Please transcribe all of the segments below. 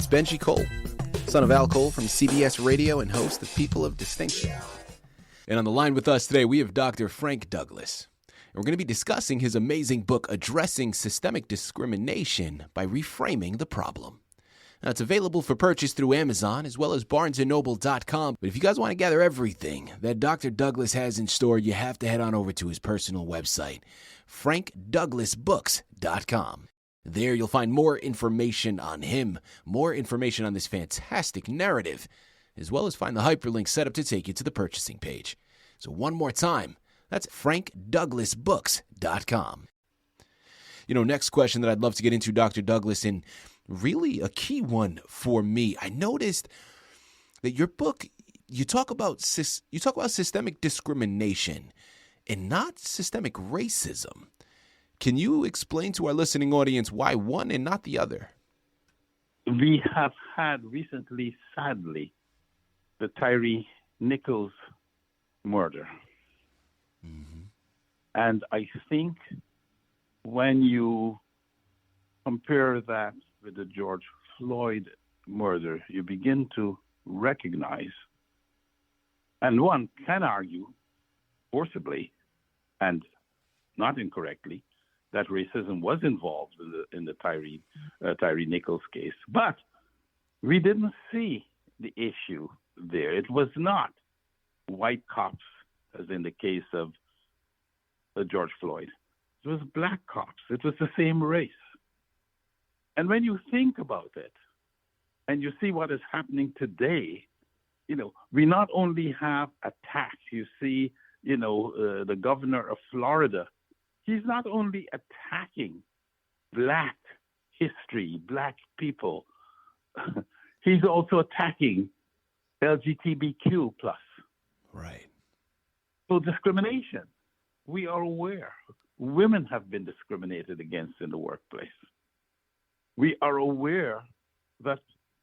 It's Benjie Cole, son of Al Cole from CBS Radio and host of People of Distinction. And on the line with us today, we have Dr. Frank Douglas. And we're going to be discussing his amazing book, Addressing Systemic Discrimination by Reframing the Problem. Now, it's available for purchase through Amazon as well as barnesandnoble.com. But if you guys want to gather everything that Dr. Douglas has in store, you have to head on over to his personal website, frankdouglasbooks.com. There you'll find more information on him, more information on this fantastic narrative, as well as find the hyperlink set up to take you to the purchasing page. So one more time, that's frankdouglasbooks.com. Next question that I'd love to get into, Dr. Douglas, and really a key one for me. I noticed that your book, you talk about systemic discrimination and not systemic racism. Can you explain to our listening audience why one and not the other? We have had recently, sadly, the Tyree Nichols murder. Mm-hmm. And I think when you compare that with the George Floyd murder, you begin to recognize, and one can argue forcibly and not incorrectly, that racism was involved in the Tyree Nichols case. But we didn't see the issue there. It was not white cops, as in the case of George Floyd. It was black cops. It was the same race. And when you think about it, and you see what is happening today, we not only have attacks. You see, the governor of Florida, he's not only attacking black history, black people, he's also attacking LGBTQ+. Right. So discrimination, we are aware. Women have been discriminated against in the workplace. We are aware that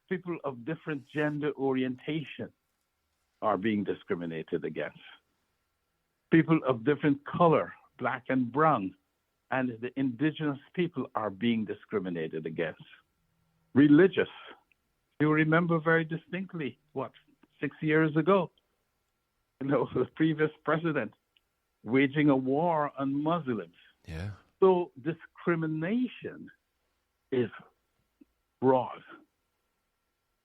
people of different gender orientation are being discriminated against. People of different color, black and brown, and the indigenous people are being discriminated against. Religious. You remember very distinctly, 6 years ago, the previous president waging a war on Muslims. Yeah. So discrimination is broad,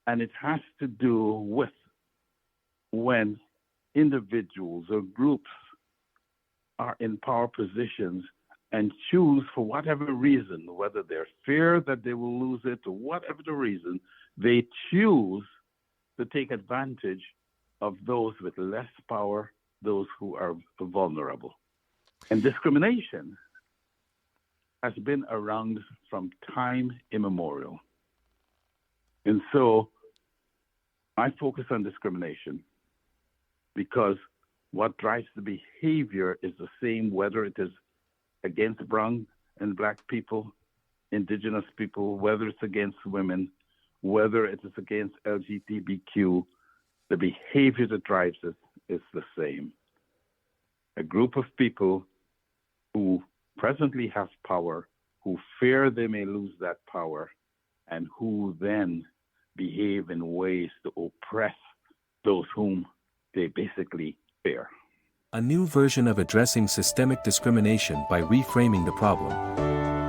and it has to do with when individuals or groups are in power positions and choose, for whatever reason, whether they're fear that they will lose it or whatever the reason, they choose to take advantage of those with less power, those who are vulnerable. And discrimination has been around from time immemorial. And so I focus on discrimination because what drives the behavior is the same, whether it is against brown and black people, indigenous people, whether it's against women, whether it is against LGBTQ, the behavior that drives it is the same. A group of people who presently have power, who fear they may lose that power, and who then behave in ways to oppress those whom they basically fear. A new version of Addressing Systemic Discrimination by Reframing the Problem.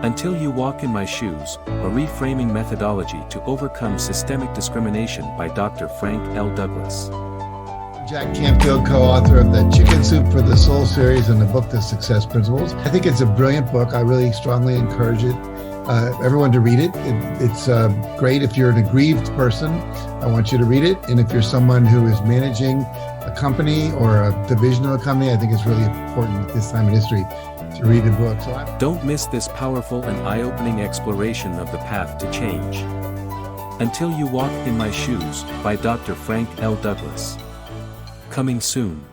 Until You Walk in My Shoes, a reframing methodology to overcome systemic discrimination by Dr. Frank L. Douglas. Jack Canfield, co-author of the Chicken Soup for the Soul series and the book, The Success Principles. I think it's a brilliant book. I really strongly encourage it. Everyone to read it. It's great if you're an aggrieved person. I want you to read it. And if you're someone who is managing a company or a division of a company, I think it's really important at this time in history to read the book. Don't miss this powerful and eye-opening exploration of the path to change. Until You Walk in My Shoes by Dr. Frank L. Douglas. Coming soon.